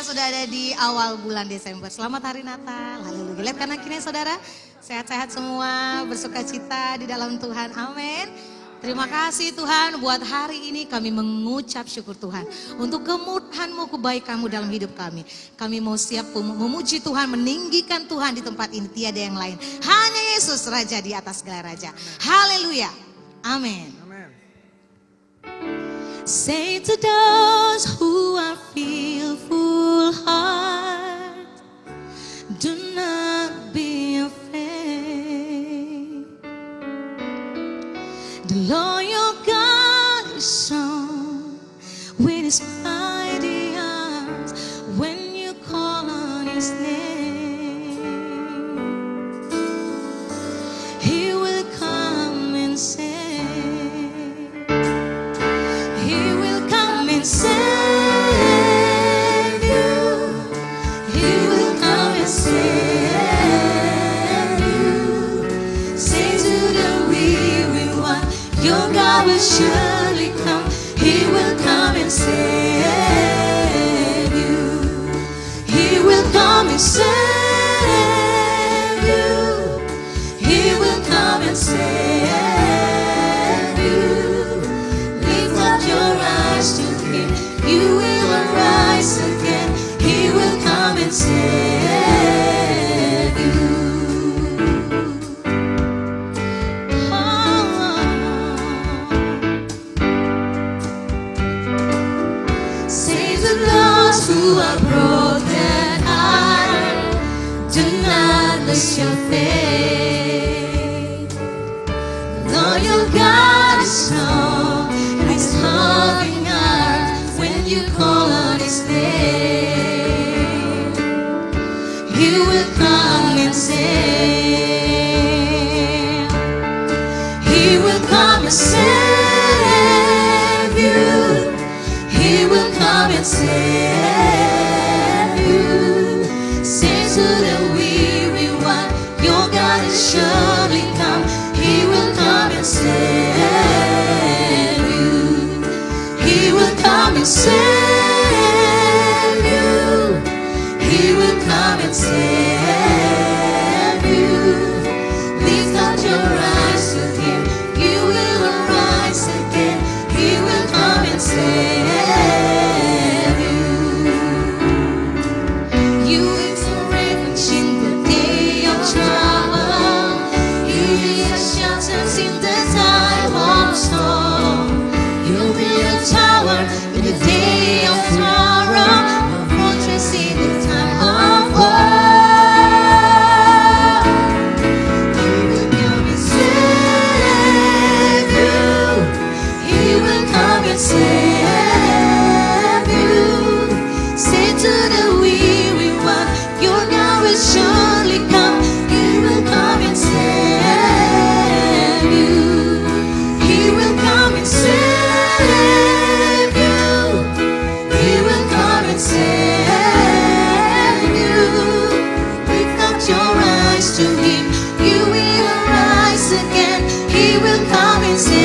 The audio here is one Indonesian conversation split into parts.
sudah ada di awal bulan Desember. Selamat hari Natal. Haleluya. Lihat kanan kiri saudara, sehat-sehat semua, bersuka cita di dalam Tuhan. Amin. Terima kasih Tuhan buat hari ini kami mengucap syukur Tuhan. Untuk kemurahan-Mu, kebaikan-Mu dalam hidup kami. Kami mau siap memuji Tuhan, meninggikan Tuhan di tempat ini. Tiada yang lain. Hanya Yesus Raja di atas segala Raja. Haleluya. Amin. Say to those who are fearful heart, do not be afraid. The Lord your God is strong with His mighty arms when you call on His name. He will come and save. Save you. He will come and save you. Say to the weary one, your God will surely come. He will come and save you. He will come and save you. He will come and save you. Lift up your eyes to you will arise again. He will come and save you. Save the lost who are broken hearted. Do not lose your faith. Though your God is strong and His loving when you call on His name, He will come and save. He will come and save you. He will come and save you. Say to the weary one, your God is surely come. He will come and save you. He will come and save you. He will come and save you. Lift up your eyes to Him. You will arise again. He will come and save you. You will refuge in the day of trouble. You will have shelters in the time of storm. You'll be a tower in the day of sorrow, a fortress in the time of war. He will come and save you. He will come and save you. Say to the weary one, your God will surely come. He will come and save you. He will come and save you. Save you. Lift up your eyes to Him. You will arise again. He will come and save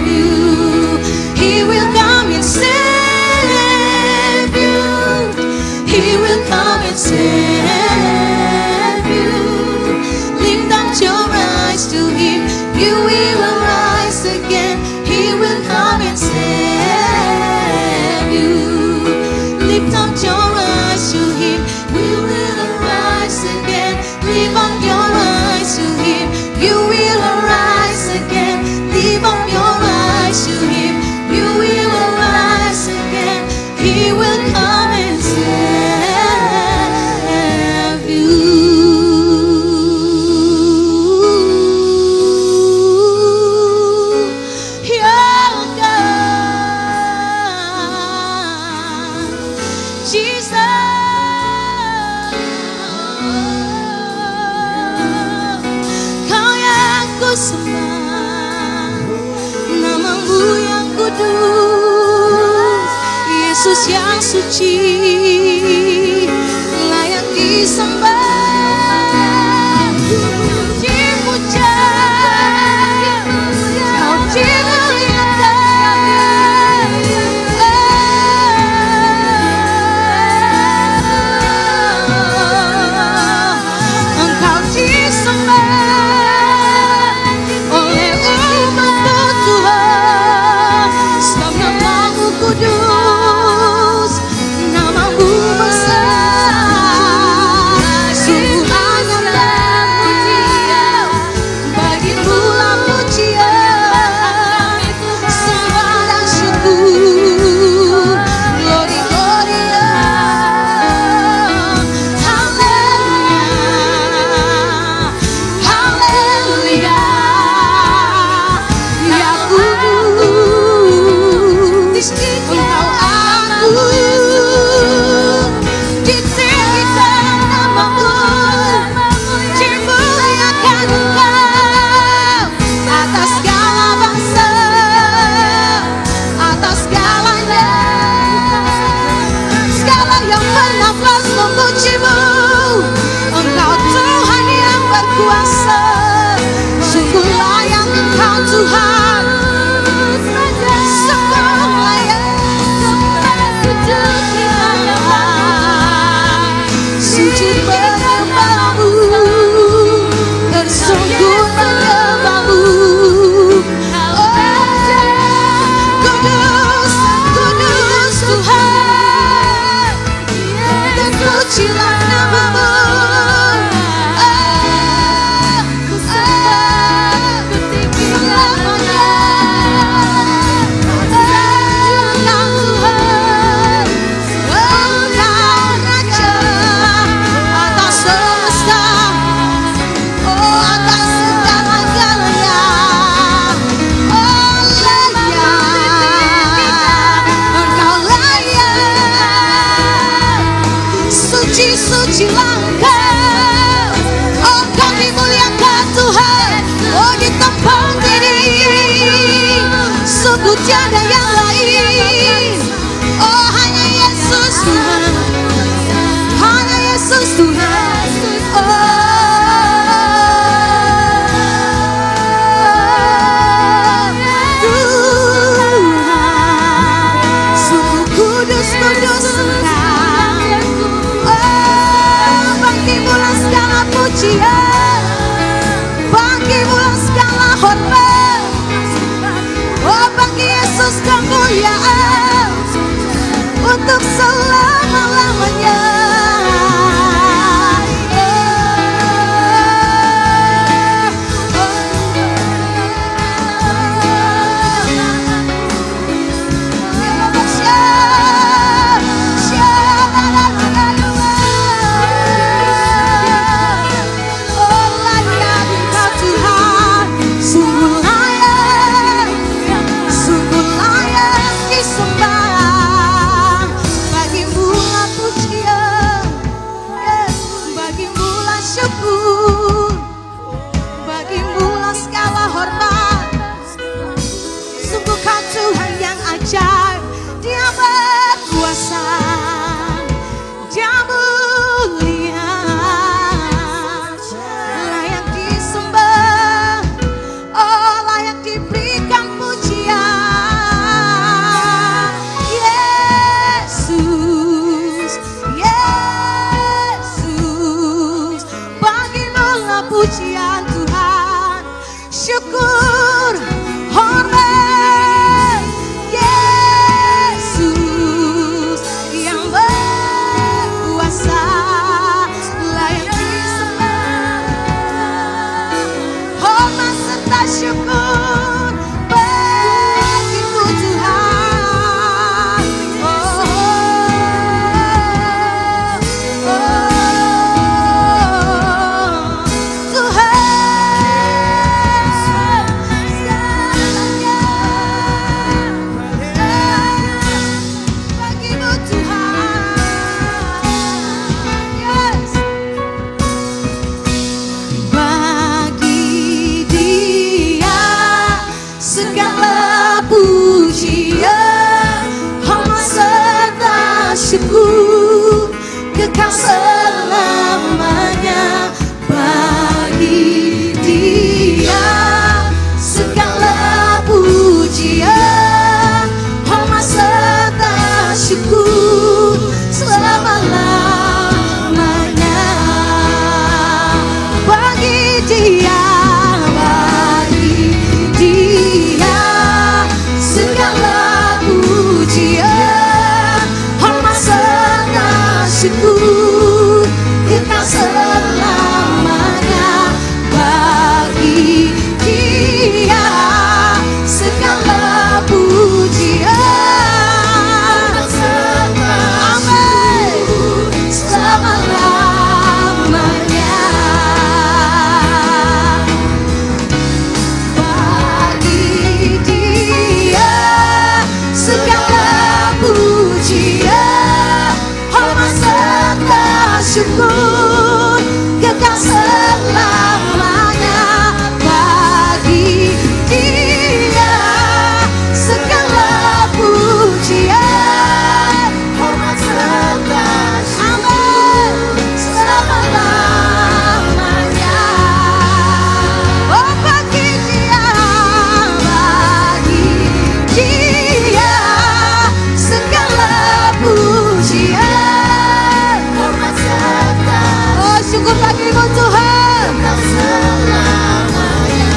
you. He will come and save you. He will come and save you. Lift up your eyes to Him. You will arise again. He will come and save you. Lift up your eyes to Him. We will arise again. Lift up your eyes to Him. You will arise again. Lift up your eyes to Him. You will arise again. He will come and save you. Yeah, God. Jesus, Kau yang kusembah, nama-Mu yang kudus, Yesus yang suci, layak disembah, dipuja, Kau dimuliakan. untuk selama-lamanya. Bagimu segala hormat, sungguh Kau Tuhan yang ajaib, Dia berkuasa, Dia mulia, layak disembah, oh layak diberikan pujian. Yesus, Yesus, bagimulah pujian Tuhan, syukur, hormat. Yesus yang berkuasa, layak disembah, hormat serta syukur bagimu Tuhan. Bagimu Tuhan, yes. Bagi Dia segala pujian, hormat serta syukur kekal selamanya. Bagi Dia segala pujian, hormat serta syukur selama-lamanya. Bagi Dia segala pujian, hormat serta syukur kekal selamanya. Bagi Dia segala pujian, amin, selama-lamanya. Bagi Dia segala pujian, hormat serta syukur kekal selamanya. Bagi Dia segala pujian, hormat serta syukur, amin, selama-lamanya. Oh bagi Dia segala pujian, hormat serta, oh syukur bagimu Tuhan, kekal selamanya.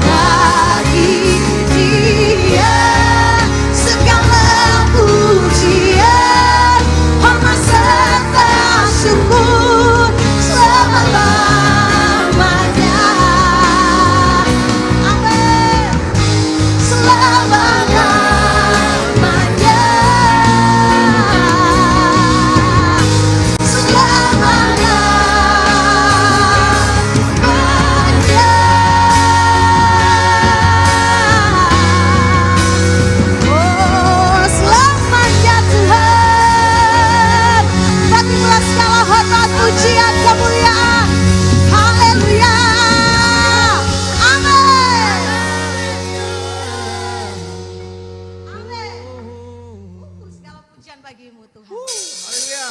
Bagi Dia segala pujian, hormat serta syukur selama-lamanya. Amin, selama-lamanya. Oh selamanya Tuhan, bagimulah segala hormat, pujian, kemuliaan. Haleluya, amin, amin. Segala pujian bagimu Tuhan. Haleluya.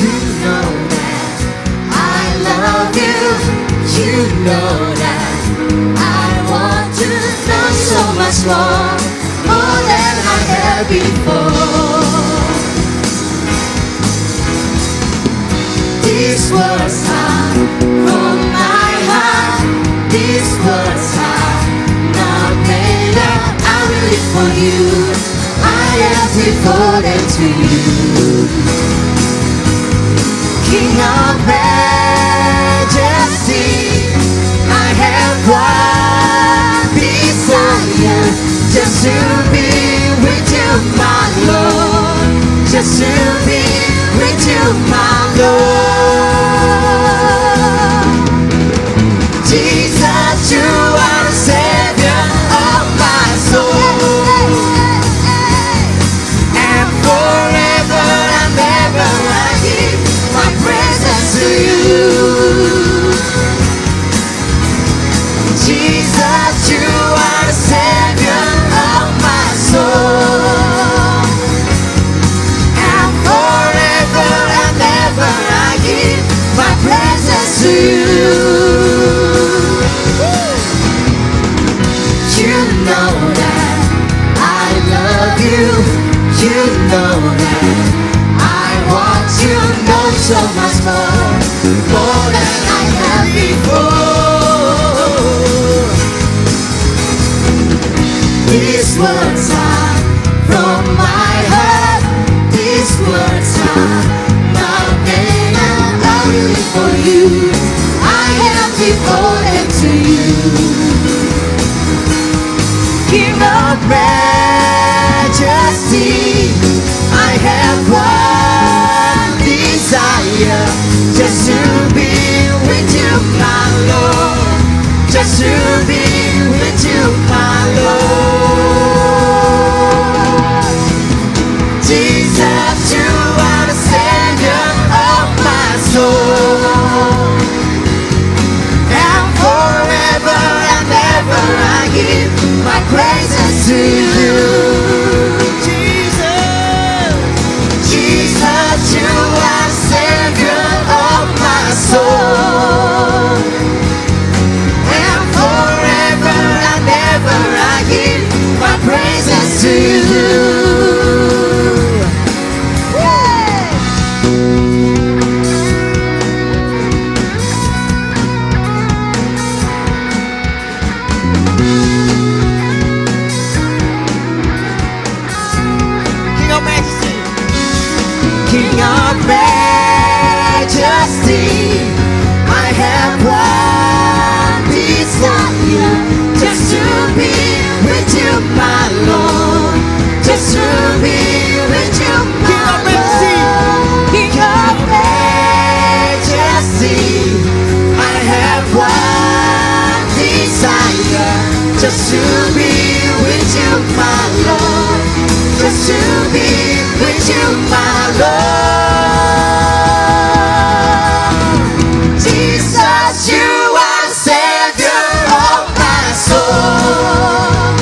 You know that I love you. You know that I want to know so much more than I had before. These words come from my heart. for you. I am devoted to you. King of majesty, I have one desire, just to be with you, my Lord. Just to be with you, my Lord. Jesus, you are the Savior of my soul. And forever and ever I give my praises to you. Jesus, you are the Savior of my soul. And forever and ever I give my praises to you. You know that I love you. You know that I want you to know so much more than I have before. These words are from my heart. These words are nothing and only for you. I am devoted to you. King of majesty, I have one desire, just to be with you, my Lord. Just to be with you, my Lord. Jesus, you are the Savior of my soul. And forever and ever I give my praises to you. Jesus, Jesus, you are the Savior of my soul. And forever and ever I give my praises to you. King of majesty, I have one desire, just to be with you, my Lord. Just to be with you, my Lord. King of majesty, I have one desire, just to be with you, my Lord. Just to be with you, my Lord. Jesus, you are the Savior of my soul.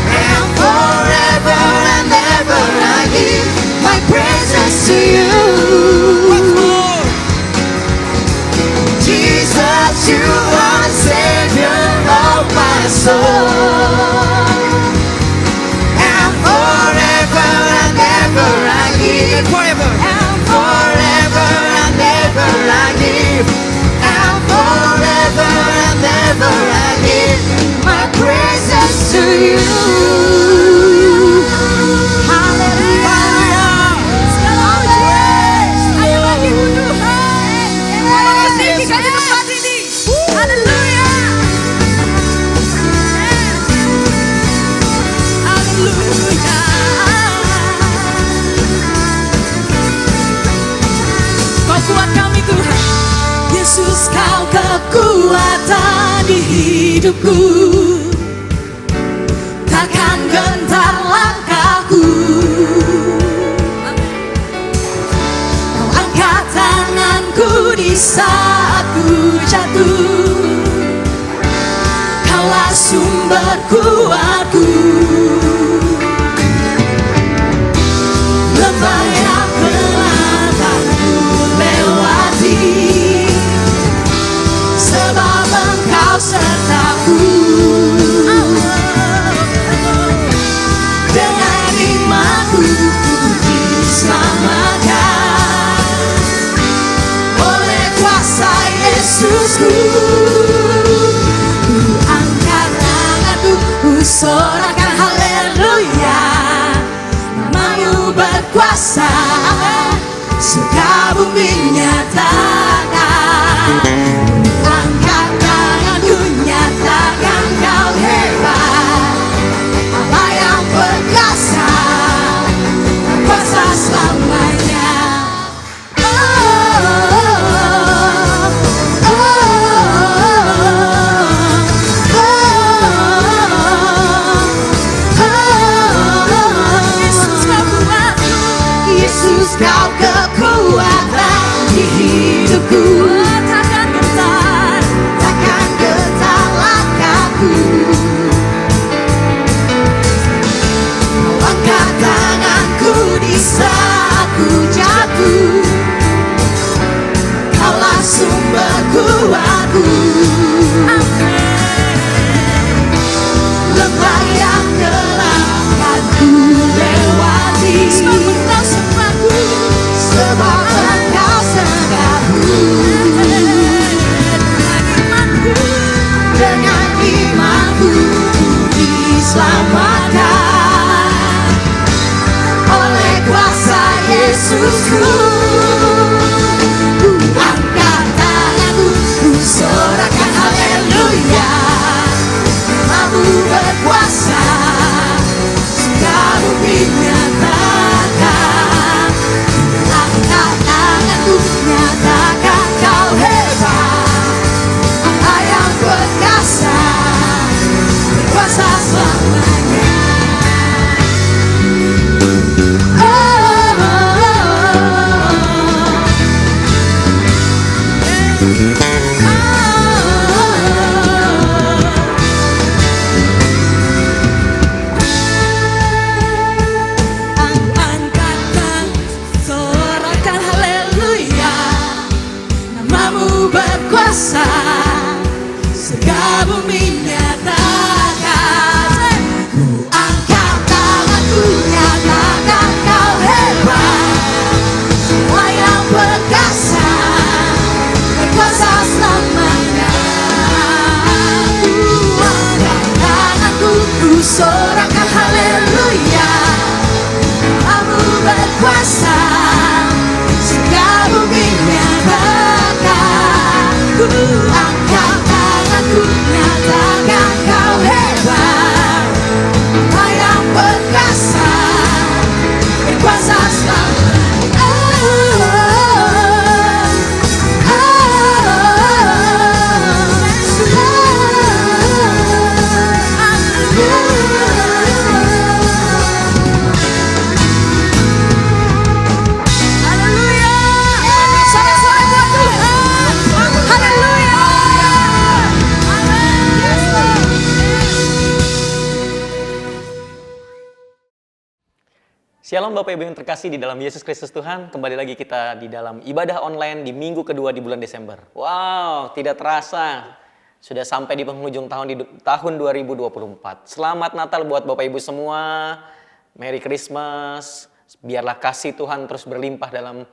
And forever and ever I give my praises to you. Jesus, you are the Savior of my soul. And forever and ever I give. And forever and ever I give. And forever and ever I give my praises to you. Hallelujah. Ayo lagi Tuhan. Terima kasih kita di tempat ini. Haleluya. Kau kuat kami Tuhan. Yesus, kau kekuatan di hidupku. Takkan gentar langkahku. Kau angkat tanganku di saat ku jatuh. Kaulah sumber kuatku. Lembah yang telah ku lewati, sebab Engkau sertaku. Dengan imanku ku diselamatkan oleh kuasa Yesusku. Ku angkat tanganku, ku sorakan berkuasa, surga bumi nyatakan. Angkat tanganku nyatakan kau hebat, Allah yang berkuasa, berkuasa selamanya. Yesus kau kekuatan di hidupku, takkan getar langkahku. Kau angkat tanganku di saat ku jatuh, kaulah sumber kuatku. Lembah yang gelap ku lewati, sebab engkau sertaku. Dengan imanku diselamatkan oleh kuasa Yesusku. Ku angkat tanganku, ku sorakan haleluya. Namamu berkuasa, surga bumi nyatakan. Angkat tanganku, nyatakan kau hebat, Allah yang berkuasa, berkuasa selamanya. Angkat sorakan haleluya. Namamu berkuasa, surga bumi nyatakan. Ku angkat tanganku, nyatakan kau hebat, Allah yang berkuasa, berkuasa selamanya. Ku angkat tanganku, ku sorakan haleluya. Namamu berkuasa, surga bumi nyatakan. Ku angkat tanganku, nyatakan kau hebat, Allah yang berkuasa, berkuasa selamanya. Haleluya. Sorak-sorak buat Tuhan. Haleluya. Yes, Lord. Shalom Bapak Ibu yang terkasih di dalam Yesus Kristus Tuhan. Kembali lagi kita di dalam ibadah online di minggu kedua di bulan Desember. Wow, tidak terasa sudah sampai di penghujung tahun 2024. Selamat Natal buat Bapak Ibu semua. Merry Christmas. Biarlah kasih Tuhan terus berlimpah dalam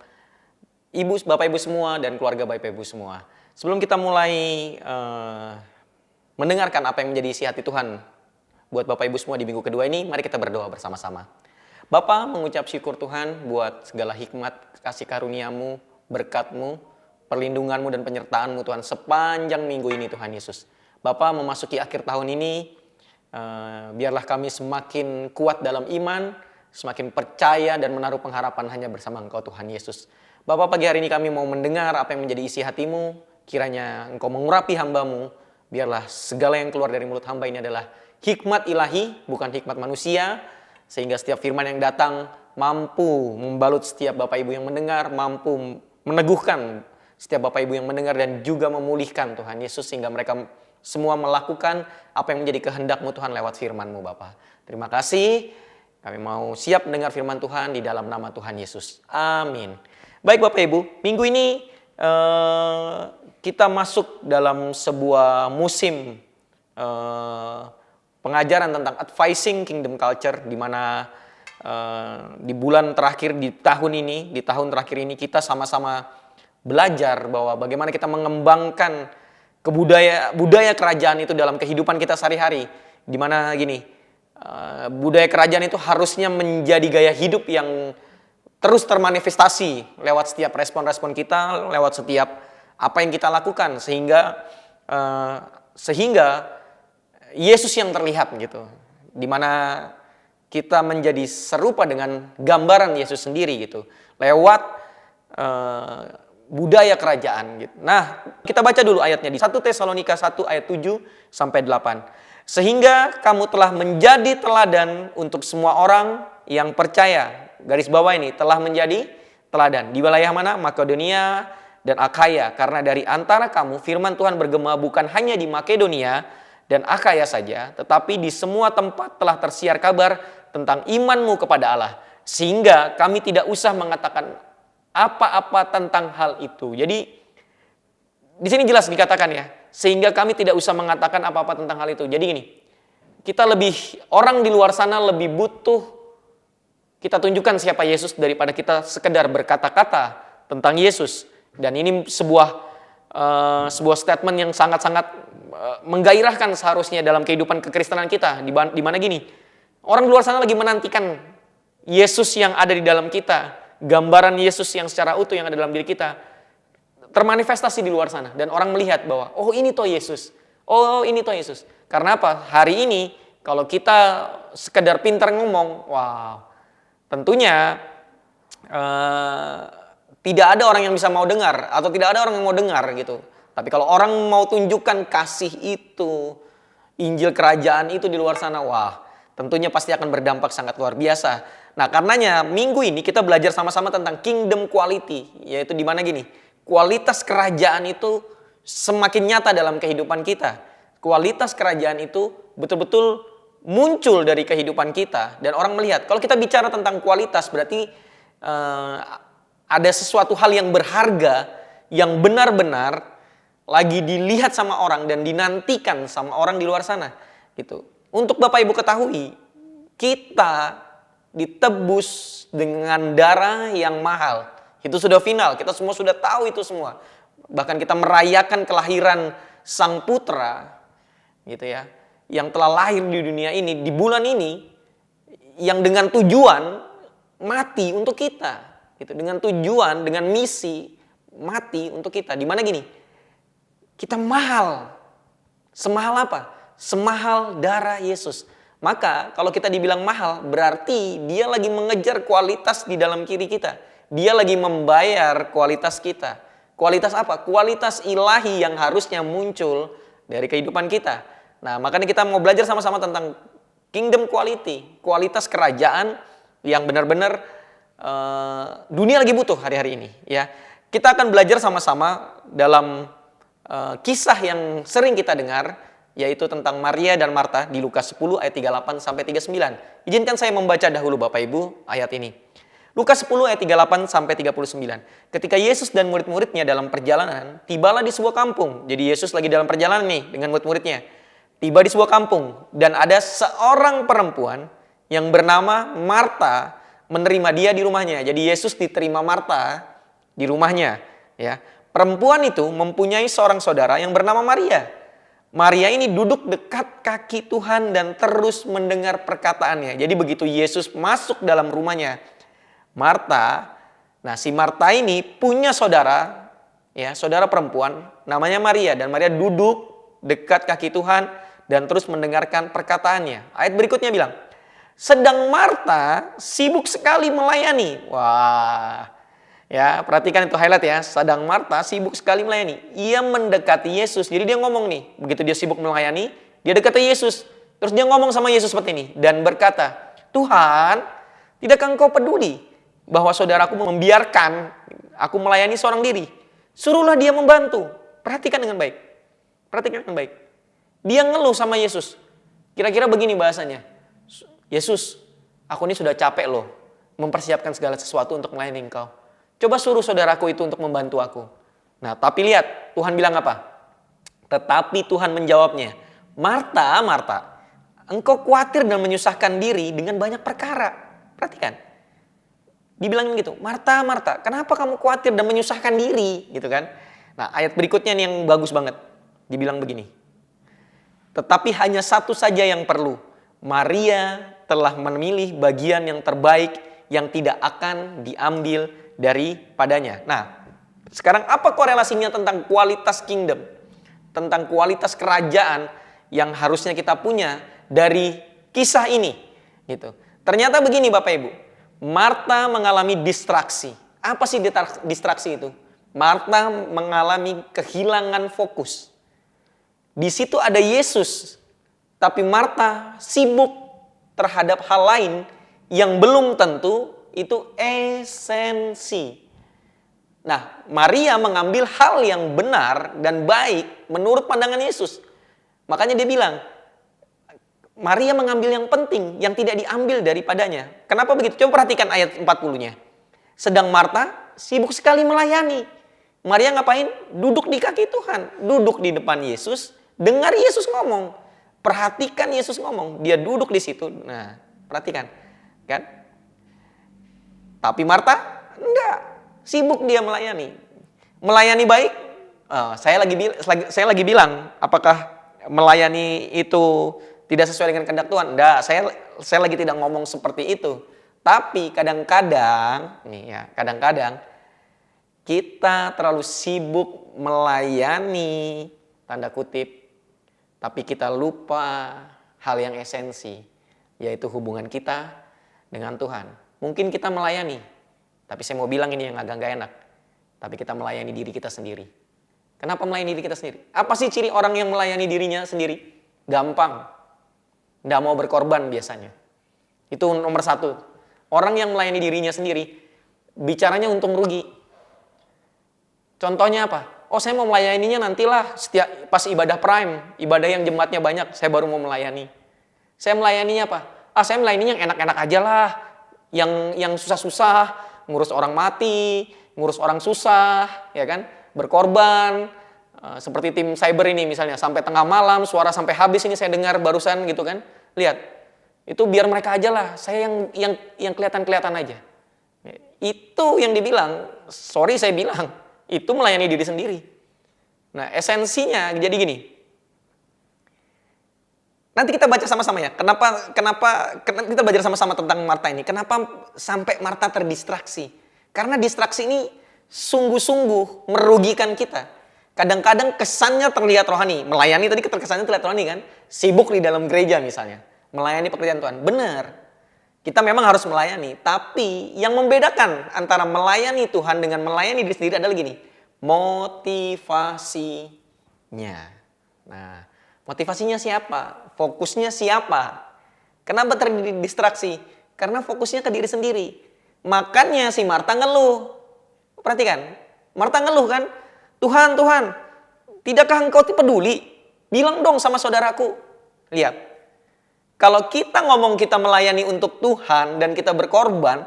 Bapak Ibu semua dan keluarga Bapak Ibu semua. Sebelum kita mulai mendengarkan apa yang menjadi isi hati Tuhan buat Bapak Ibu semua di minggu kedua ini, mari kita berdoa bersama-sama. Bapa, mengucap syukur Tuhan buat segala hikmat, kasih karunia-Mu, berkat-Mu, perlindungan-Mu dan penyertaan-Mu Tuhan sepanjang minggu ini Tuhan Yesus. Bapa, memasuki akhir tahun ini, biarlah kami semakin kuat dalam iman, semakin percaya dan menaruh pengharapan hanya bersama Engkau Tuhan Yesus. Bapa, pagi hari ini kami mau mendengar apa yang menjadi isi hati-Mu, kiranya Engkau mengurapi hamba-Mu, biarlah segala yang keluar dari mulut hamba ini adalah hikmat ilahi, bukan hikmat manusia, sehingga setiap firman yang datang mampu membalut setiap Bapak Ibu yang mendengar, mampu meneguhkan setiap Bapak Ibu yang mendengar dan juga memulihkan Tuhan Yesus sehingga mereka semua melakukan apa yang menjadi kehendak-Mu Tuhan lewat firman-Mu Bapa. Terima kasih, kami mau siap mendengar firman Tuhan di dalam nama Tuhan Yesus. Amin. Baik Bapak Ibu, minggu ini kita masuk dalam sebuah musim pengajaran tentang advising kingdom culture, di mana di bulan terakhir di tahun terakhir ini kita sama-sama belajar bahwa bagaimana kita mengembangkan budaya kerajaan itu dalam kehidupan kita sehari-hari. Di mana gini, budaya kerajaan itu harusnya menjadi gaya hidup yang terus termanifestasi lewat setiap respon-respon kita, lewat setiap apa yang kita lakukan, sehingga Yesus yang terlihat gitu, dimana kita menjadi serupa dengan gambaran Yesus sendiri gitu, lewat budaya kerajaan gitu. Nah, kita baca dulu ayatnya di 1 Tesalonika 1 ayat 7 sampai 8. Sehingga kamu telah menjadi teladan untuk semua orang yang percaya. Garis bawah ini, telah menjadi teladan. Di wilayah mana? Makedonia dan Akhaya. Karena dari antara kamu firman Tuhan bergema bukan hanya di Makedonia dan Akhaya saja, tetapi di semua tempat telah tersiar kabar tentang imanmu kepada Allah. Sehingga kami tidak usah mengatakan apa-apa tentang hal itu. Jadi di sini jelas dikatakan ya, sehingga kami tidak usah mengatakan apa-apa tentang hal itu. Jadi gini, orang di luar sana lebih butuh kita tunjukkan siapa Yesus daripada kita sekedar berkata-kata tentang Yesus. Dan ini sebuah statement yang sangat-sangat menggairahkan seharusnya dalam kehidupan kekristenan kita. Di mana gini, orang di luar sana lagi menantikan Yesus yang ada di dalam kita, gambaran Yesus yang secara utuh yang ada dalam diri kita termanifestasi di luar sana, dan orang melihat bahwa oh ini toh Yesus. Oh ini toh Yesus. Karena apa? Hari ini kalau kita sekedar pintar ngomong, wow, tentunya tidak ada orang yang bisa mau dengar, atau tidak ada orang yang mau dengar gitu. Tapi kalau orang mau tunjukkan kasih itu, Injil kerajaan itu di luar sana, wah, tentunya pasti akan berdampak sangat luar biasa. Nah, karenanya minggu ini kita belajar sama-sama tentang kingdom quality, yaitu di mana gini, kualitas kerajaan itu semakin nyata dalam kehidupan kita. Kualitas kerajaan itu betul-betul muncul dari kehidupan kita, dan orang melihat. Kalau kita bicara tentang kualitas, berarti ada sesuatu hal yang berharga, yang benar-benar lagi dilihat sama orang dan dinantikan sama orang di luar sana. Gitu. Untuk Bapak Ibu ketahui, kita ditebus dengan darah yang mahal. Itu sudah final, kita semua sudah tahu itu semua. Bahkan kita merayakan kelahiran Sang Putra, gitu ya, yang telah lahir di dunia ini, di bulan ini, yang dengan tujuan mati untuk kita, gitu. Dengan tujuan, dengan misi mati untuk kita. Di mana gini, kita mahal. Semahal apa? Semahal darah Yesus. Maka kalau kita dibilang mahal, berarti dia lagi mengejar kualitas di dalam kiri kita. Dia lagi membayar kualitas kita. Kualitas apa? Kualitas ilahi yang harusnya muncul dari kehidupan kita. Nah, makanya kita mau belajar sama-sama tentang kingdom quality, kualitas kerajaan yang benar-benar dunia lagi butuh hari-hari ini. Ya, kita akan belajar sama-sama dalam kisah yang sering kita dengar, yaitu tentang Maria dan Marta di Lukas 10 ayat 38 sampai 39. Izinkan saya membaca dahulu Bapak Ibu ayat ini. Lukas 10 ayat 38 sampai 39. Ketika Yesus dan murid-muridnya dalam perjalanan, tibalah di sebuah kampung. Jadi Yesus lagi dalam perjalanan nih dengan murid-muridnya. Tiba di sebuah kampung dan ada seorang perempuan yang bernama Marta menerima dia di rumahnya. Jadi Yesus diterima Marta di rumahnya, ya. Perempuan itu mempunyai seorang saudara yang bernama Maria. Maria ini duduk dekat kaki Tuhan dan terus mendengar perkataannya. Jadi begitu Yesus masuk dalam rumahnya Marta, nah si Marta ini punya saudara, ya, saudara perempuan namanya Maria, dan Maria duduk dekat kaki Tuhan dan terus mendengarkan perkataannya. Ayat berikutnya bilang, sedang Marta sibuk sekali melayani. Wah, ya, perhatikan itu highlight ya, sedang Marta sibuk sekali melayani. Ia mendekati Yesus, jadi dia ngomong nih, begitu dia sibuk melayani, dia dekati Yesus. Terus dia ngomong sama Yesus seperti ini dan berkata, Tuhan, tidakkah engkau peduli bahwa saudaraku membiarkan aku melayani seorang diri? Suruhlah dia membantu. Perhatikan dengan baik. Perhatikan dengan baik. Dia ngeluh sama Yesus. Kira-kira begini bahasanya. Yesus, aku ini sudah capek loh mempersiapkan segala sesuatu untuk melayani engkau. Coba suruh saudaraku itu untuk membantu aku. Nah, tapi lihat, Tuhan bilang apa? Tetapi Tuhan menjawabnya, Marta, Marta, engkau khawatir dan menyusahkan diri dengan banyak perkara. Perhatikan. Dibilangin gitu, Marta, Marta, kenapa kamu khawatir dan menyusahkan diri? Gitu kan. Nah, ayat berikutnya nih yang bagus banget. Dibilang begini. Tetapi hanya satu saja yang perlu. Maria telah memilih bagian yang terbaik yang tidak akan diambil daripadanya. Nah, sekarang apa korelasinya tentang kualitas kingdom? Tentang kualitas kerajaan yang harusnya kita punya dari kisah ini. Gitu. Ternyata begini Bapak Ibu, Marta mengalami distraksi. Apa sih distraksi itu? Marta mengalami kehilangan fokus. Di situ ada Yesus, tapi Marta sibuk terhadap hal lain yang belum tentu itu esensi. Nah, Maria mengambil hal yang benar dan baik menurut pandangan Yesus. Makanya dia bilang, Maria mengambil yang penting, yang tidak diambil daripadanya. Kenapa begitu? Coba perhatikan ayat 40-nya. Sedang Marta sibuk sekali melayani. Maria ngapain? Duduk di kaki Tuhan. Duduk di depan Yesus, dengar Yesus ngomong. Perhatikan Yesus ngomong. Dia duduk di situ. Nah, perhatikan. Kan? Tapi Marta, enggak. Sibuk dia melayani. Melayani baik, saya lagi bilang, apakah melayani itu tidak sesuai dengan kehendak Tuhan? Enggak, saya lagi tidak ngomong seperti itu. Tapi kadang-kadang, kadang-kadang kita terlalu sibuk melayani, tanda kutip, tapi kita lupa hal yang esensi, yaitu hubungan kita dengan Tuhan. Mungkin kita melayani, tapi saya mau bilang ini yang agak gak enak. Tapi kita melayani diri kita sendiri. Kenapa melayani diri kita sendiri? Apa sih ciri orang yang melayani dirinya sendiri? Gampang. Nggak mau berkorban biasanya. Itu nomor satu. Orang yang melayani dirinya sendiri, bicaranya untung rugi. Contohnya apa? Oh, saya mau melayaninya nantilah setiap pas ibadah prime. Ibadah yang jemaatnya banyak, saya baru mau melayani. Saya melayaninya apa? Saya melayaninya yang enak-enak aja lah. Yang susah-susah. Ngurus orang mati, ngurus orang susah, ya kan? Berkorban, seperti tim cyber ini misalnya, sampai tengah malam, suara sampai habis ini saya dengar barusan gitu kan. Lihat, itu biar mereka aja lah, saya yang kelihatan-kelihatan aja. Itu yang dibilang, sorry saya bilang, itu melayani diri sendiri. Nah, esensinya jadi gini. Nanti kita baca sama-sama ya. Kenapa kita belajar sama-sama tentang Marta ini? Kenapa sampai Marta terdistraksi? Karena distraksi ini sungguh-sungguh merugikan kita. Kadang-kadang kesannya terlihat rohani. Melayani tadi kesannya terlihat rohani kan? Sibuk di dalam gereja misalnya. Melayani pekerjaan Tuhan. Benar. Kita memang harus melayani. Tapi yang membedakan antara melayani Tuhan dengan melayani diri sendiri adalah gini. Motivasinya. Nah, motivasinya siapa? Fokusnya siapa? Kenapa terdistraksi? Karena fokusnya ke diri sendiri. Makanya si Marta ngeluh. Perhatikan, Marta ngeluh kan? Tuhan, tidakkah engkau peduli? Bilang dong sama saudaraku. Lihat, kalau kita ngomong kita melayani untuk Tuhan dan kita berkorban,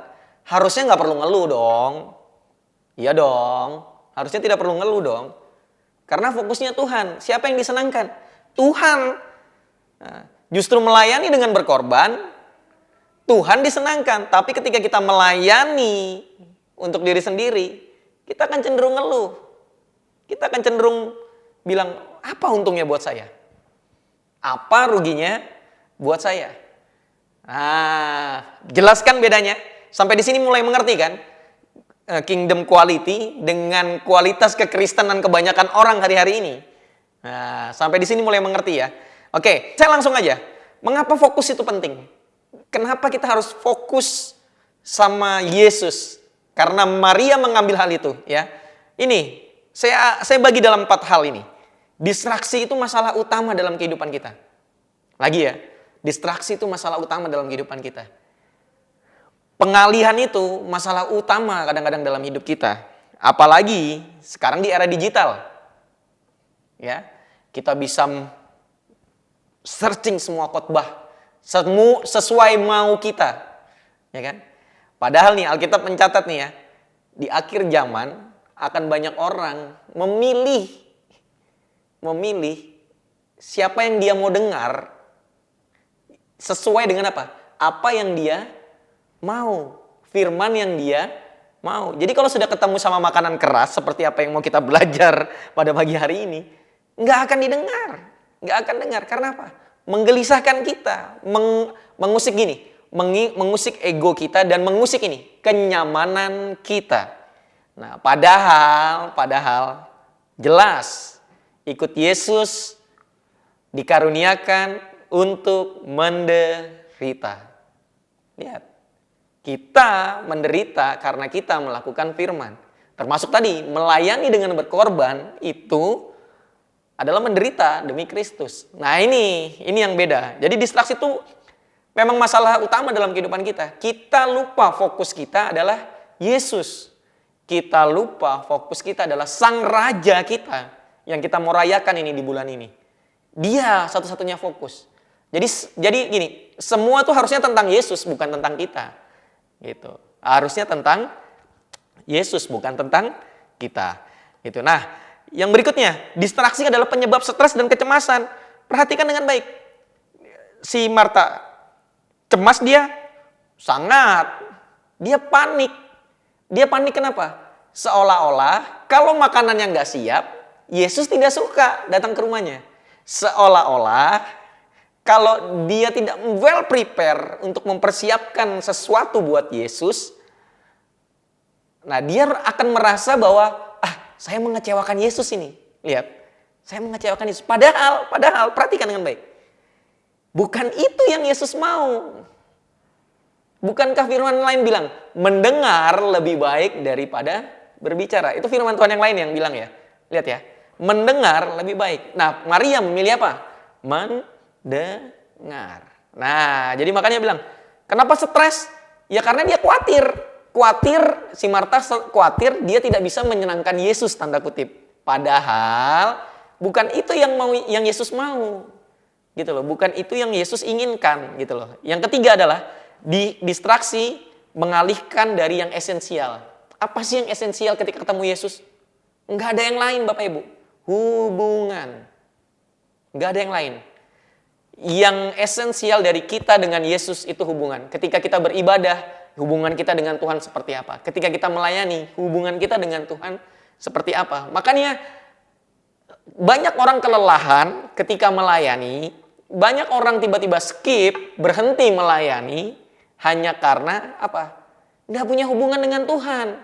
harusnya nggak perlu ngeluh dong. Iya dong, harusnya tidak perlu ngeluh dong. Karena fokusnya Tuhan. Siapa yang disenangkan? Tuhan. Nah, justru melayani dengan berkorban, Tuhan disenangkan. Tapi ketika kita melayani untuk diri sendiri, kita akan cenderung ngeluh. Kita akan cenderung bilang, apa untungnya buat saya? Apa ruginya buat saya? Nah, jelaskan bedanya. Sampai di sini mulai mengerti kan? Kingdom quality dengan kualitas kekristenan kebanyakan orang hari-hari ini. Nah, sampai di sini mulai mengerti ya. Oke, saya langsung aja. Mengapa fokus itu penting? Kenapa kita harus fokus sama Yesus? Karena Maria mengambil hal itu, ya. Ini, saya bagi dalam 4 hal ini. Distraksi itu masalah utama dalam kehidupan kita. Lagi ya, distraksi itu masalah utama dalam kehidupan kita. Pengalihan itu masalah utama kadang-kadang dalam hidup kita. Apalagi sekarang di era digital. Ya, kita bisa searching semua khotbah sesuai mau kita, ya kan? Padahal nih Alkitab mencatat nih ya, di akhir zaman akan banyak orang memilih siapa yang dia mau dengar sesuai dengan apa? Apa yang dia mau, firman yang dia mau. Jadi kalau sudah ketemu sama makanan keras seperti apa yang mau kita belajar pada pagi hari ini, nggak akan didengar. Nggak akan dengar. Karena apa? menggelisahkan kita, mengusik gini, mengusik ego kita dan mengusik ini, kenyamanan kita. Nah, padahal jelas ikut Yesus dikaruniakan untuk menderita. Lihat, kita menderita karena kita melakukan firman. Termasuk tadi, melayani dengan berkorban itu adalah menderita demi Kristus. Nah ini yang beda. Jadi distraksi itu memang masalah utama dalam kehidupan kita. Kita lupa fokus kita adalah Yesus. Kita lupa fokus kita adalah Sang Raja kita yang kita mau rayakan ini di bulan ini. Dia satu-satunya fokus. Jadi gini, semua tuh harusnya tentang Yesus, bukan tentang kita. Gitu. Harusnya tentang Yesus, bukan tentang kita. Gitu. Nah, yang berikutnya, distraksi adalah penyebab stres dan kecemasan. Perhatikan dengan baik. Si Marta cemas dia panik. Dia panik kenapa? Seolah-olah kalau makanannya nggak siap, Yesus tidak suka datang ke rumahnya. Seolah-olah kalau dia tidak well prepare untuk mempersiapkan sesuatu buat Yesus, nah dia akan merasa bahwa saya mengecewakan Yesus ini. Lihat, saya mengecewakan Yesus. Padahal perhatikan dengan baik. Bukan itu yang Yesus mau. Bukankah firman lain bilang, mendengar lebih baik daripada berbicara. Itu firman Tuhan yang lain yang bilang ya. Lihat ya, mendengar lebih baik. Nah, Maria memilih apa? Mendengar. Nah, jadi makanya bilang, kenapa stres? Ya karena dia khawatir. Si Marta khawatir dia tidak bisa menyenangkan Yesus, tanda kutip. Padahal bukan itu yang Yesus mau. Gitu loh, bukan itu yang Yesus inginkan, gitu loh. Yang ketiga adalah distraksi mengalihkan dari yang esensial. Apa sih yang esensial ketika ketemu Yesus? Enggak ada yang lain, Bapak Ibu. Hubungan. Enggak ada yang lain. Yang esensial dari kita dengan Yesus itu hubungan. Ketika kita beribadah, hubungan kita dengan Tuhan seperti apa? Ketika kita melayani, hubungan kita dengan Tuhan seperti apa? Makanya banyak orang kelelahan ketika melayani, banyak orang tiba-tiba skip, berhenti melayani hanya karena apa? Nggak punya hubungan dengan Tuhan.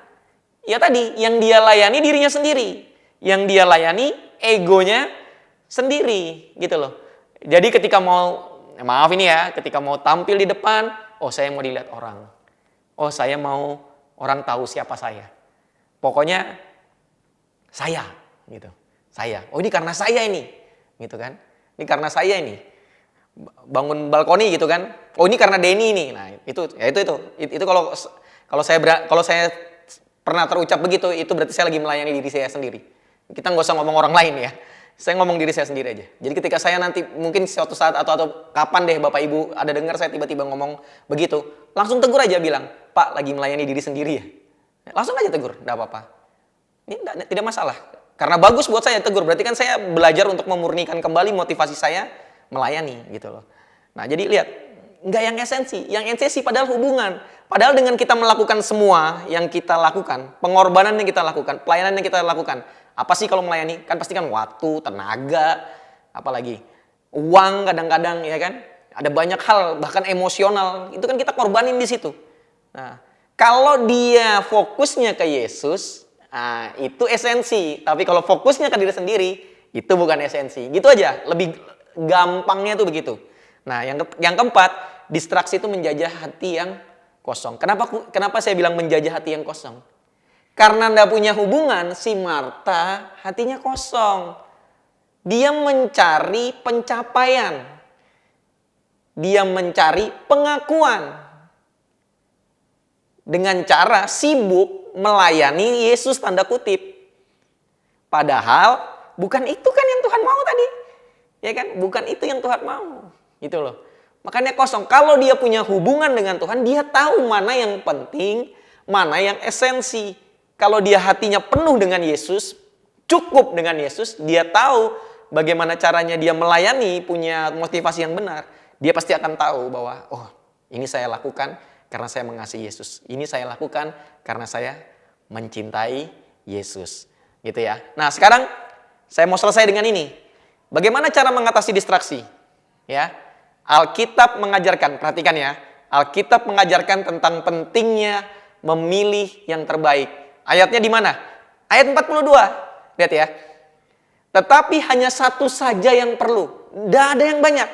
Ya tadi, yang dia layani dirinya sendiri. Yang dia layani egonya sendiri, gitu loh. Jadi ketika ketika mau tampil di depan, saya mau dilihat orang. Saya mau orang tahu siapa saya. Pokoknya saya, gitu. Saya. Ini karena saya ini, gitu kan? Ini karena saya ini. Bangun balkoni gitu kan? Ini karena Denny ini. Nah, itu kalau saya pernah terucap begitu, itu berarti saya lagi melayani diri saya sendiri. Kita nggak usah ngomong orang lain ya. Saya ngomong diri saya sendiri aja. Jadi ketika saya nanti mungkin suatu saat atau kapan deh Bapak Ibu ada dengar saya tiba-tiba ngomong begitu, langsung tegur aja bilang, Pak lagi melayani diri sendiri ya. Langsung aja tegur, enggak apa-apa. Ini tidak masalah. Karena bagus buat saya tegur, berarti kan saya belajar untuk memurnikan kembali motivasi saya melayani gitu loh. Nah jadi lihat, enggak yang esensi. Yang esensi padahal hubungan. Padahal dengan kita melakukan semua yang kita lakukan, pengorbanan yang kita lakukan, pelayanan yang kita lakukan, apa sih kalau melayani? Kan pasti kan waktu, tenaga, apalagi uang kadang-kadang ya kan. Ada banyak hal, bahkan emosional, itu kan kita korbanin di situ. Nah, kalau dia fokusnya ke Yesus, itu esensi. Tapi kalau fokusnya ke diri sendiri, itu bukan esensi. Gitu aja, lebih gampangnya tuh begitu. Nah, yang keempat, distraksi itu menjajah hati yang kosong. Kenapa saya bilang menjajah hati yang kosong? Karena tidak punya hubungan, si Marta hatinya kosong. Dia mencari pencapaian. Dia mencari pengakuan. Dengan cara sibuk melayani Yesus tanda kutip. Padahal bukan itu kan yang Tuhan mau tadi. Ya kan? Bukan itu yang Tuhan mau. Gitu loh. Makanya kosong. Kalau dia punya hubungan dengan Tuhan, dia tahu mana yang penting, mana yang esensi. Kalau dia hatinya penuh dengan Yesus, cukup dengan Yesus, dia tahu bagaimana caranya dia melayani, punya motivasi yang benar. Dia pasti akan tahu bahwa, ini saya lakukan karena saya mengasihi Yesus. Ini saya lakukan karena saya mencintai Yesus. Gitu ya. Nah sekarang saya mau selesai dengan ini. Bagaimana cara mengatasi distraksi? Ya. Alkitab mengajarkan, perhatikan ya. Alkitab mengajarkan tentang pentingnya memilih yang terbaik. Ayatnya di mana? Ayat 42. Lihat ya. Tetapi hanya satu saja yang perlu. Tidak ada yang banyak.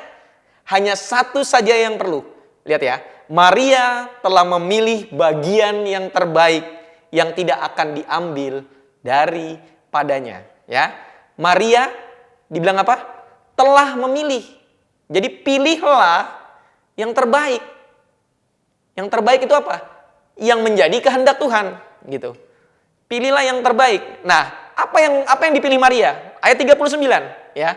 Hanya satu saja yang perlu. Lihat ya. Maria telah memilih bagian yang terbaik yang tidak akan diambil daripadanya. Ya. Maria dibilang apa? Telah memilih. Jadi pilihlah yang terbaik. Yang terbaik itu apa? Yang menjadi kehendak Tuhan, gitu. Pilihlah yang terbaik. Nah, apa yang dipilih Maria? Ayat 39, ya.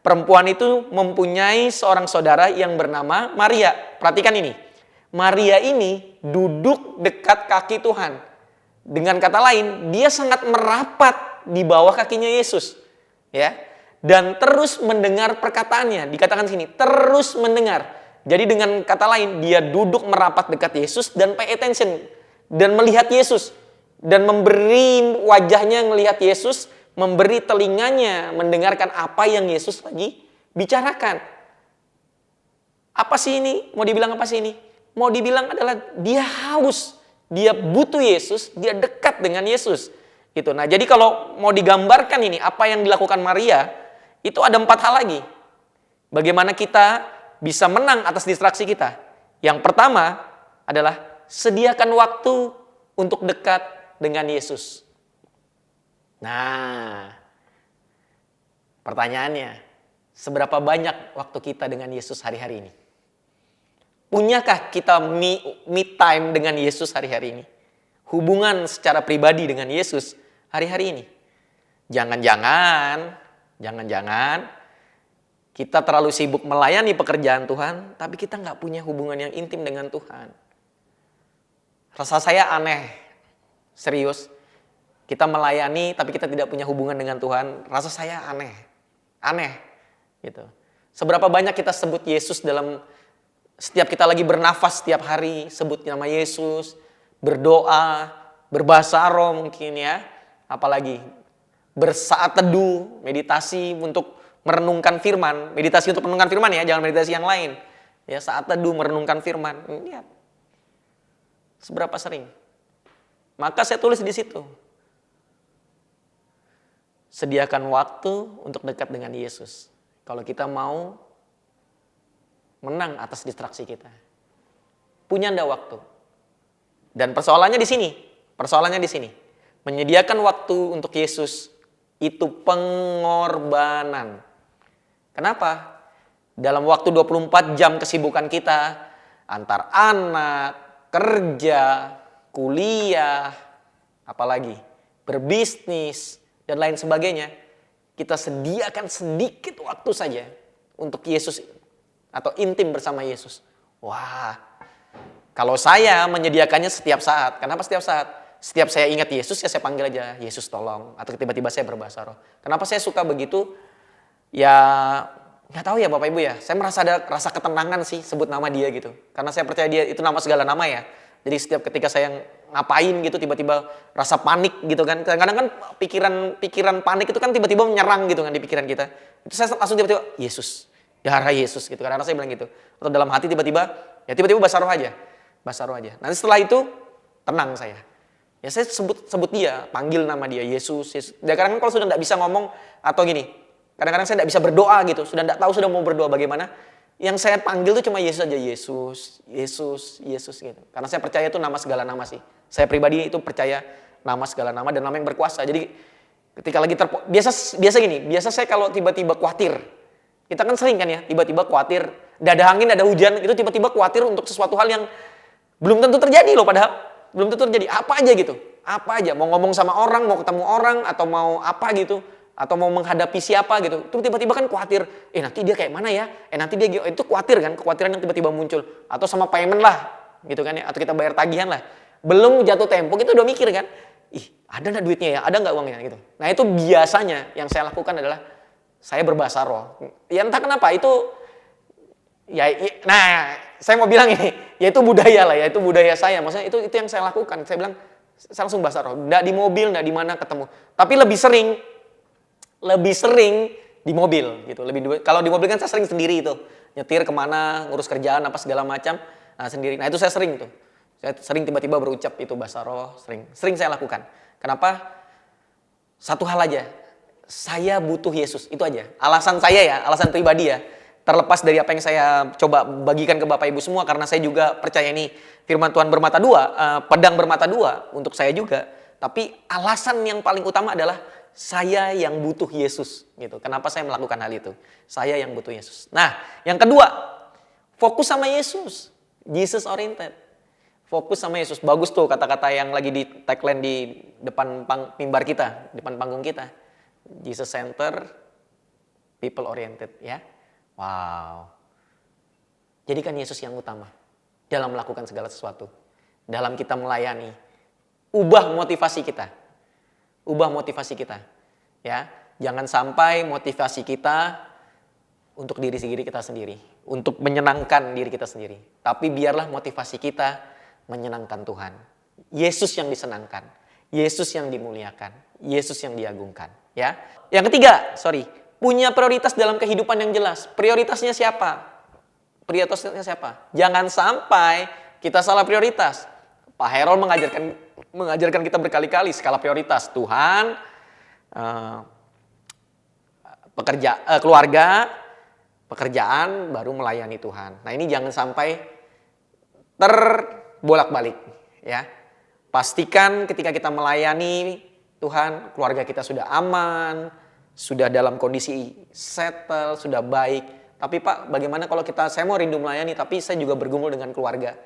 Perempuan itu mempunyai seorang saudara yang bernama Maria. Perhatikan ini. Maria ini duduk dekat kaki Tuhan. Dengan kata lain, dia sangat merapat di bawah kakinya Yesus, ya. Dan terus mendengar perkataannya. Dikatakan sini, terus mendengar. Jadi dengan kata lain, dia duduk merapat dekat Yesus dan pay attention. Dan melihat Yesus. Dan memberi wajahnya melihat Yesus, memberi telinganya mendengarkan apa yang Yesus lagi bicarakan. Apa sih ini? Mau dibilang apa sih ini? Mau dibilang adalah dia haus. Dia butuh Yesus, dia dekat dengan Yesus. Gitu. Nah, jadi kalau mau digambarkan ini, apa yang dilakukan Maria, itu ada 4 hal lagi. Bagaimana kita bisa menang atas distraksi kita. Yang pertama adalah sediakan waktu untuk dekat dengan Yesus. Nah, pertanyaannya, seberapa banyak waktu kita dengan Yesus hari-hari ini? Punyakah kita me time dengan Yesus hari-hari ini? Hubungan secara pribadi dengan Yesus hari-hari ini? Jangan-jangan kita terlalu sibuk melayani pekerjaan Tuhan, tapi kita nggak punya hubungan yang intim dengan Tuhan. Rasa saya aneh, serius. Kita melayani, tapi kita tidak punya hubungan dengan Tuhan. Rasa saya aneh, gitu. Seberapa banyak kita sebut Yesus dalam setiap kita lagi bernafas setiap hari, sebut nama Yesus, berdoa, berbahasa roh mungkin ya, apalagi bersaat teduh, meditasi untuk merenungkan firman. Meditasi untuk merenungkan firman ya, jangan meditasi yang lain. Ya, saat teduh merenungkan firman. Lihat. Seberapa sering. Maka saya tulis di situ. Sediakan waktu untuk dekat dengan Yesus. Kalau kita mau menang atas distraksi kita. Punya enggak waktu? Dan persoalannya di sini. Menyediakan waktu untuk Yesus itu pengorbanan. Kenapa? Dalam waktu 24 jam kesibukan kita, antar anak, kerja, kuliah, apalagi berbisnis, dan lain sebagainya, kita sediakan sedikit waktu saja untuk Yesus atau intim bersama Yesus. Wah, kalau saya menyediakannya setiap saat. Kenapa setiap saat? Setiap saya ingat Yesus, ya saya panggil aja, Yesus tolong. Atau tiba-tiba saya berbahasa roh. Kenapa saya suka begitu? Ya, nggak tahu ya Bapak Ibu ya. Saya merasa ada rasa ketenangan sih sebut nama dia gitu. Karena saya percaya dia itu nama segala nama ya. Jadi setiap ketika saya ngapain gitu, tiba-tiba rasa panik gitu kan. Kadang-kadang kan pikiran panik itu kan tiba-tiba menyerang gitu kan di pikiran kita. Itu saya langsung tiba-tiba, Yesus, darah Yesus gitu. Kadang-kadang saya bilang gitu. Atau dalam hati tiba-tiba bahasa roh aja. Nanti setelah itu, tenang saya. Ya saya sebut dia, panggil nama dia, Yesus. Dan kadang-kadang kalau sudah tidak bisa ngomong, atau gini, kadang-kadang saya tidak bisa berdoa gitu, sudah tidak tahu sudah mau berdoa bagaimana, yang saya panggil itu cuma Yesus aja, Yesus gitu. Karena saya percaya itu nama segala nama sih. Saya pribadi itu percaya nama segala nama dan nama yang berkuasa. Jadi ketika lagi biasa saya kalau tiba-tiba khawatir, kita kan sering kan ya, tiba-tiba khawatir, tidak ada angin, tidak ada hujan, itu tiba-tiba khawatir untuk sesuatu hal yang belum tentu terjadi loh padahal. Belum tentu terjadi, apa aja gitu. Apa aja, mau ngomong sama orang, mau ketemu orang, atau mau apa gitu. Atau mau menghadapi siapa gitu. Itu tiba-tiba kan khawatir, nanti dia kayak mana ya? Nanti dia itu khawatir kan, kekhawatiran yang tiba-tiba muncul. Atau sama payment lah, gitu kan ya. Atau kita bayar tagihan lah. Belum jatuh tempo, kita udah mikir kan. Ada nggak duitnya ya? Ada nggak uangnya gitu. Nah itu biasanya yang saya lakukan adalah, saya berbahasa roh. Ya entah kenapa, itu saya mau bilang ini, yaitu budaya lah, yaitu budaya saya. Maksudnya itu yang saya lakukan. Saya bilang, saya langsung bahasa roh. Nggak di mobil, nggak di mana ketemu. Tapi lebih sering di mobil gitu. Kalau di mobil kan saya sering sendiri itu. nyetir kemana, ngurus kerjaan apa segala macam, nah sendiri. Nah itu saya sering tuh. Saya sering tiba-tiba berucap itu bahasa roh, sering saya lakukan. Kenapa? Satu hal aja, saya butuh Yesus, itu aja. Alasan saya ya, alasan pribadi ya. Terlepas dari apa yang saya coba bagikan ke Bapak Ibu semua, karena saya juga percaya ini firman Tuhan bermata dua, pedang bermata dua untuk saya juga. Tapi alasan yang paling utama adalah saya yang butuh Yesus gitu. Kenapa saya melakukan hal itu? Saya yang butuh Yesus. Nah, yang kedua, fokus sama Yesus. Jesus oriented. Fokus sama Yesus. Bagus tuh kata-kata yang lagi di tagline di depan mimbar kita, depan panggung kita. Jesus center, people oriented, ya. Wow. Jadikan Yesus yang utama dalam melakukan segala sesuatu. Dalam kita melayani. Ubah motivasi kita. Ubah motivasi kita. Ya, jangan sampai motivasi kita untuk diri kita sendiri, untuk menyenangkan diri kita sendiri. Tapi biarlah motivasi kita menyenangkan Tuhan. Yesus yang disenangkan, Yesus yang dimuliakan, Yesus yang diagungkan, ya. Yang ketiga, punya prioritas dalam kehidupan yang jelas. Prioritasnya siapa? Prioritasnya siapa? Jangan sampai kita salah prioritas. Pak Herol mengajarkan kita berkali-kali skala prioritas. Tuhan, keluarga, pekerjaan, baru melayani Tuhan. Nah ini jangan sampai terbolak-balik, ya. Pastikan ketika kita melayani Tuhan, keluarga kita sudah aman, sudah dalam kondisi settle, sudah baik. Tapi Pak, bagaimana kalau saya mau rindu melayani, tapi saya juga bergumul dengan keluarga?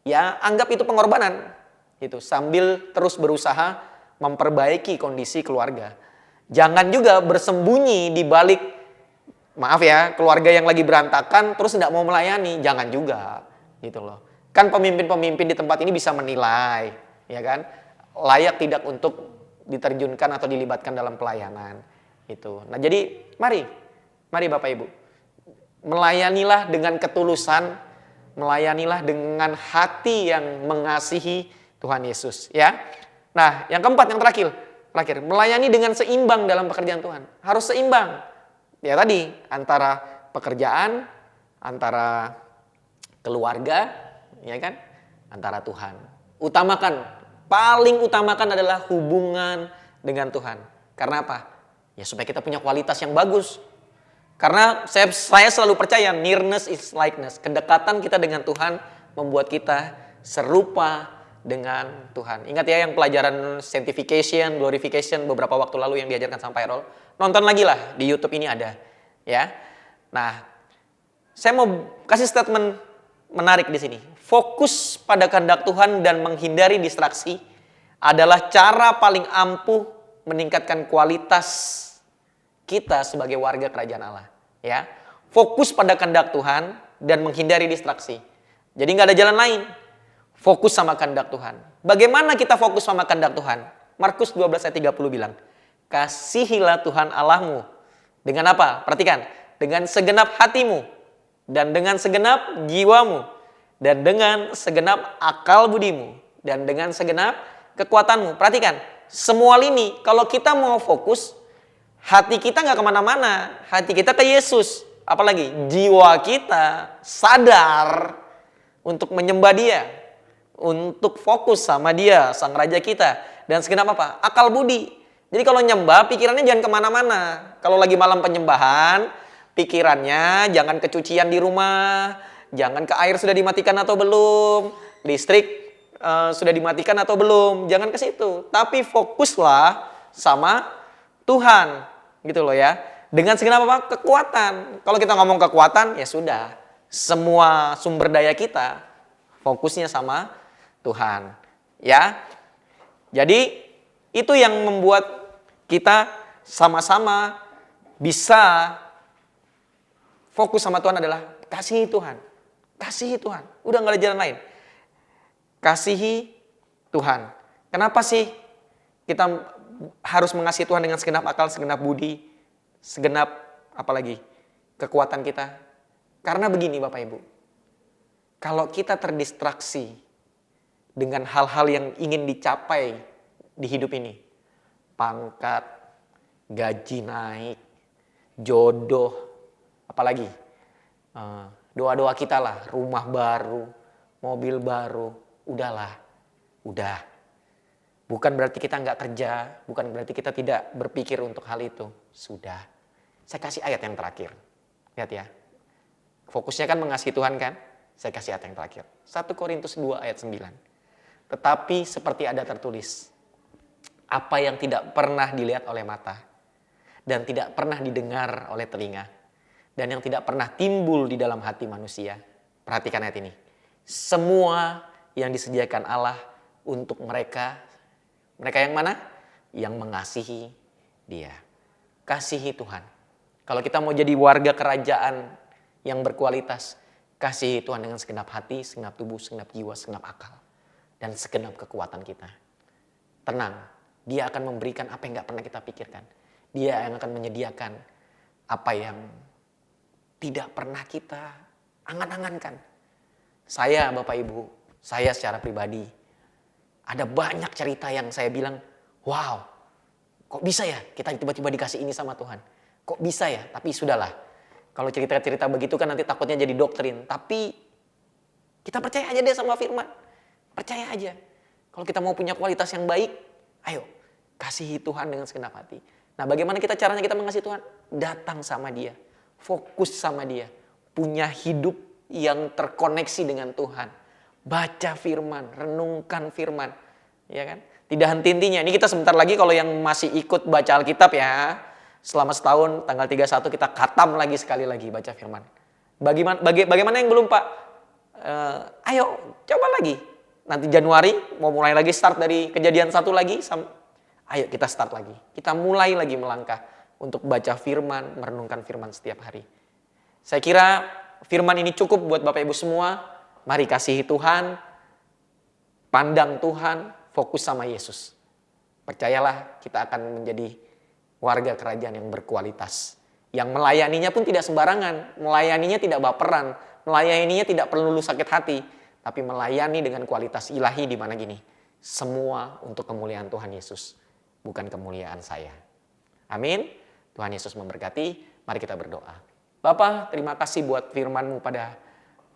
Ya, anggap itu pengorbanan, gitu. Sambil terus berusaha memperbaiki kondisi keluarga. Jangan juga bersembunyi di balik, maaf ya, keluarga yang lagi berantakan, terus tidak mau melayani. Jangan juga, gitu loh. Kan pemimpin-pemimpin di tempat ini bisa menilai, ya kan, layak tidak untuk diterjunkan atau dilibatkan dalam pelayanan. Itu. Nah jadi mari Bapak Ibu, melayanilah dengan ketulusan, melayanilah dengan hati yang mengasihi Tuhan Yesus, ya. Nah yang keempat, yang terakhir, melayani dengan seimbang dalam pekerjaan Tuhan. Harus seimbang. Ya tadi, antara pekerjaan, antara keluarga, ya kan, antara Tuhan. Paling utamakan adalah hubungan dengan Tuhan. Karena apa? Ya supaya kita punya kualitas yang bagus. Karena saya selalu percaya nearness is likeness. Kedekatan kita dengan Tuhan membuat kita serupa dengan Tuhan. Ingat ya yang pelajaran sanctification, glorification beberapa waktu lalu yang diajarkan sama Pak Errol. Nonton lagi lah, di YouTube ini ada, ya. Nah, saya mau kasih statement menarik di sini. Fokus pada kehendak Tuhan dan menghindari distraksi adalah cara paling ampuh meningkatkan kualitas kita sebagai warga kerajaan Allah, ya. Fokus pada kehendak Tuhan dan menghindari distraksi. Jadi nggak ada jalan lain. Fokus sama kehendak Tuhan. Bagaimana kita fokus sama kehendak Tuhan? Markus 12 ayat 30 bilang, kasihilah Tuhan Allahmu dengan apa? Perhatikan, dengan segenap hatimu dan dengan segenap jiwamu dan dengan segenap akal budimu dan dengan segenap kekuatanmu. Perhatikan, semua lini kalau kita mau fokus, hati kita nggak kemana-mana, hati kita ke Yesus. Apalagi jiwa kita sadar untuk menyembah Dia, untuk fokus sama Dia, Sang Raja kita. Dan segenap apa? Akal budi. Jadi kalau nyembah, pikirannya jangan kemana-mana. Kalau lagi malam penyembahan, pikirannya jangan kecucian di rumah, jangan ke air sudah dimatikan atau belum, listrik sudah dimatikan atau belum, jangan ke situ. Tapi fokuslah sama Tuhan. Gitu loh ya. Dengan segenap apa? Kekuatan. Kalau kita ngomong kekuatan, ya sudah. Semua sumber daya kita fokusnya sama Tuhan. Ya. Jadi itu yang membuat kita sama-sama bisa fokus sama Tuhan adalah kasihi Tuhan. Kasihi Tuhan. Udah gak ada jalan lain. Kasihi Tuhan. Kenapa sih kita harus mengasihi Tuhan dengan segenap akal, segenap budi, segenap apalagi kekuatan kita? Karena begini Bapak Ibu, kalau kita terdistraksi dengan hal-hal yang ingin dicapai di hidup ini, pangkat, gaji naik, jodoh, apalagi doa-doa kita lah, rumah baru, mobil baru, udahlah, udah. Bukan berarti kita nggak kerja, bukan berarti kita tidak berpikir untuk hal itu, sudah. Saya kasih ayat yang terakhir, lihat ya. Fokusnya kan mengasihi Tuhan kan? Saya kasih ayat yang terakhir. 1 Korintus 2 ayat 9. Tetapi seperti ada tertulis, apa yang tidak pernah dilihat oleh mata, dan tidak pernah didengar oleh telinga, dan yang tidak pernah timbul di dalam hati manusia. Perhatikan ayat ini. Semua yang disediakan Allah untuk mereka yang mana? Yang mengasihi Dia. Kasihi Tuhan. Kalau kita mau jadi warga kerajaan yang berkualitas, kasihi Tuhan dengan segenap hati, segenap tubuh, segenap jiwa, segenap akal, dan segenap kekuatan kita. Tenang, Dia akan memberikan apa yang gak pernah kita pikirkan. Dia yang akan menyediakan apa yang tidak pernah kita angan-angankan. Saya, Bapak Ibu, saya secara pribadi, ada banyak cerita yang saya bilang, wow, kok bisa ya kita tiba-tiba dikasih ini sama Tuhan? Kok bisa ya? Tapi sudahlah. Kalau cerita-cerita begitu kan nanti takutnya jadi doktrin. Tapi kita percaya aja deh sama firman. Percaya aja. Kalau kita mau punya kualitas yang baik, ayo kasihi Tuhan dengan segenap hati. Nah, bagaimana caranya kita mengasihi Tuhan? Datang sama Dia. Fokus sama Dia. Punya hidup yang terkoneksi dengan Tuhan. Baca firman, renungkan firman. Ya kan? Tidak henti-hentinya. Ini kita sebentar lagi kalau yang masih ikut baca Alkitab ya. Selama setahun tanggal 31 kita khatam lagi sekali lagi baca firman. Bagaimana yang belum Pak? Ayo coba lagi. Nanti Januari mau mulai lagi start dari Kejadian 1 lagi. Ayo kita start lagi. Kita mulai lagi melangkah untuk baca firman, merenungkan firman setiap hari. Saya kira firman ini cukup buat Bapak Ibu semua. Mari kasihi Tuhan, pandang Tuhan, fokus sama Yesus. Percayalah kita akan menjadi warga kerajaan yang berkualitas. Yang melayaninya pun tidak sembarangan. Melayaninya tidak baperan. Melayaninya tidak perlu sakit hati. Tapi melayani dengan kualitas ilahi di mana gini. Semua untuk kemuliaan Tuhan Yesus. Bukan kemuliaan saya. Amin. Tuhan Yesus memberkati. Mari kita berdoa. Bapa, terima kasih buat firman-Mu pada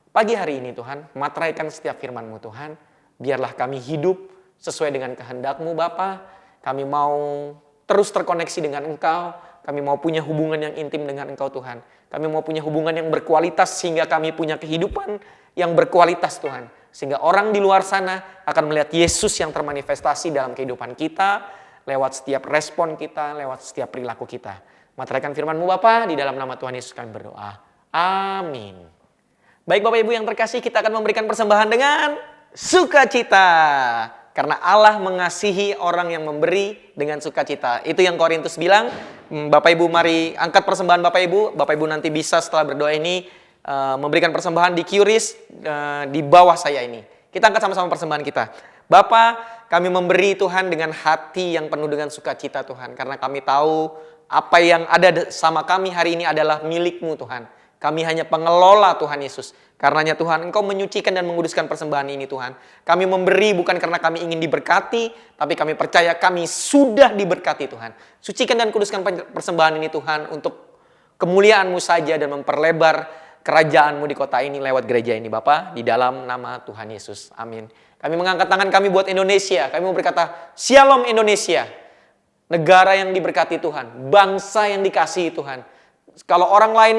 pagi hari ini Tuhan. Materaikan setiap firman-Mu Tuhan. Biarlah kami hidup sesuai dengan kehendak-Mu Bapa. Kami mau terus terkoneksi dengan Engkau. Kami mau punya hubungan yang intim dengan Engkau Tuhan. Kami mau punya hubungan yang berkualitas sehingga kami punya kehidupan yang berkualitas Tuhan. Sehingga orang di luar sana akan melihat Yesus yang termanifestasi dalam kehidupan kita. Lewat setiap respon kita, lewat setiap perilaku kita. Materaikan firman-Mu Bapa, di dalam nama Tuhan Yesus kami berdoa. Amin. Baik Bapak Ibu yang terkasih, kita akan memberikan persembahan dengan sukacita. Karena Allah mengasihi orang yang memberi dengan sukacita. Itu yang Korintus bilang. Bapak Ibu mari angkat persembahan Bapak Ibu. Bapak Ibu nanti bisa setelah berdoa ini memberikan persembahan di QRIS di bawah saya ini. Kita angkat sama-sama persembahan kita. Bapa, kami memberi Tuhan dengan hati yang penuh dengan sukacita Tuhan. Karena kami tahu apa yang ada sama kami hari ini adalah milik-Mu Tuhan. Kami hanya pengelola Tuhan Yesus. Karenanya Tuhan, Engkau menyucikan dan menguduskan persembahan ini Tuhan. Kami memberi bukan karena kami ingin diberkati, tapi kami percaya kami sudah diberkati Tuhan. Sucikan dan kuduskan persembahan ini Tuhan untuk kemuliaan-Mu saja dan memperlebar kerajaan-Mu di kota ini lewat gereja ini Bapa. Di dalam nama Tuhan Yesus. Amin. Kami mengangkat tangan kami buat Indonesia. Kami mau berkata, Shalom Indonesia. Negara yang diberkati Tuhan. Bangsa yang dikasihi Tuhan. Kalau orang lain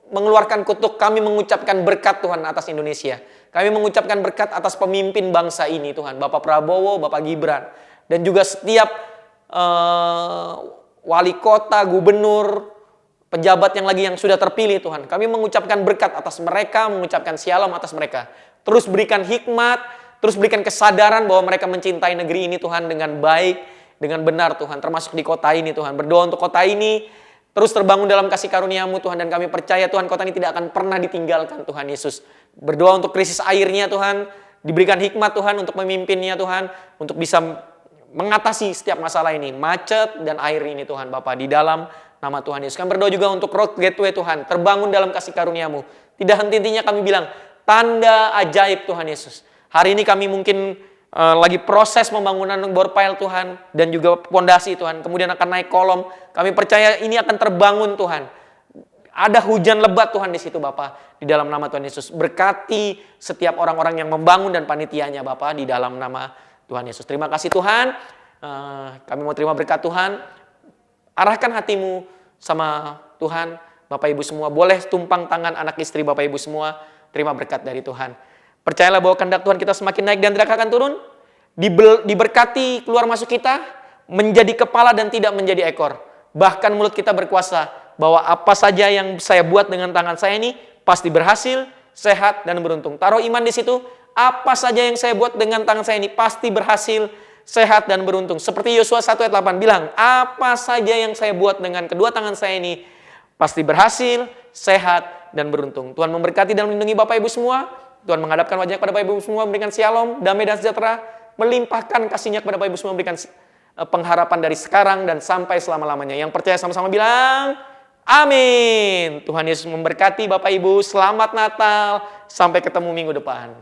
mengeluarkan kutuk, kami mengucapkan berkat Tuhan atas Indonesia. Kami mengucapkan berkat atas pemimpin bangsa ini Tuhan. Bapak Prabowo, Bapak Gibran. Dan juga setiap wali kota, gubernur, pejabat yang sudah terpilih Tuhan. Kami mengucapkan berkat atas mereka, mengucapkan shalom atas mereka. Terus berikan hikmat, terus berikan kesadaran bahwa mereka mencintai negeri ini Tuhan dengan baik, dengan benar Tuhan. Termasuk di kota ini Tuhan. Berdoa untuk kota ini terus terbangun dalam kasih karunia-Mu Tuhan. Dan kami percaya Tuhan kota ini tidak akan pernah ditinggalkan Tuhan Yesus. Berdoa untuk krisis airnya Tuhan. Diberikan hikmat Tuhan untuk memimpinnya Tuhan. Untuk bisa mengatasi setiap masalah ini. Macet dan air ini Tuhan Bapa. Di dalam nama Tuhan Yesus. Kami berdoa juga untuk Road Gateway Tuhan. Terbangun dalam kasih karunia-Mu. Tidak henti-hentinya kami bilang. Tanda ajaib Tuhan Yesus. Hari ini kami mungkin lagi proses pembangunan bor pile Tuhan dan juga pondasi Tuhan, kemudian akan naik kolom. Kami percaya ini akan terbangun Tuhan. Ada hujan lebat Tuhan di situ Bapak, di dalam nama Tuhan Yesus. Berkati setiap orang-orang yang membangun dan panitianya Bapak, di dalam nama Tuhan Yesus. Terima kasih Tuhan, kami mau terima berkat Tuhan. Arahkan hatimu sama Tuhan. Bapak Ibu semua, boleh tumpang tangan anak istri Bapak Ibu semua, terima berkat dari Tuhan. Percayalah bahwa kehendak Tuhan kita semakin naik dan tidak akan turun. Diberkati keluar masuk kita, menjadi kepala dan tidak menjadi ekor. Bahkan mulut kita berkuasa, bahwa apa saja yang saya buat dengan tangan saya ini pasti berhasil, sehat, dan beruntung. Taruh iman di situ, apa saja yang saya buat dengan tangan saya ini pasti berhasil, sehat, dan beruntung. Seperti Yosua 1 ayat 8 bilang, apa saja yang saya buat dengan kedua tangan saya ini pasti berhasil, sehat, dan beruntung. Tuhan memberkati dan melindungi Bapak Ibu semua. Tuhan menghadapkan wajahnya kepada Bapak Ibu semua, memberikan shalom, damai, dan sejahtera, melimpahkan kasih-Nya kepada Bapak Ibu semua, memberikan pengharapan dari sekarang dan sampai selama-lamanya. Yang percaya sama-sama bilang, amin. Tuhan Yesus memberkati Bapak Ibu. Selamat Natal. Sampai ketemu minggu depan.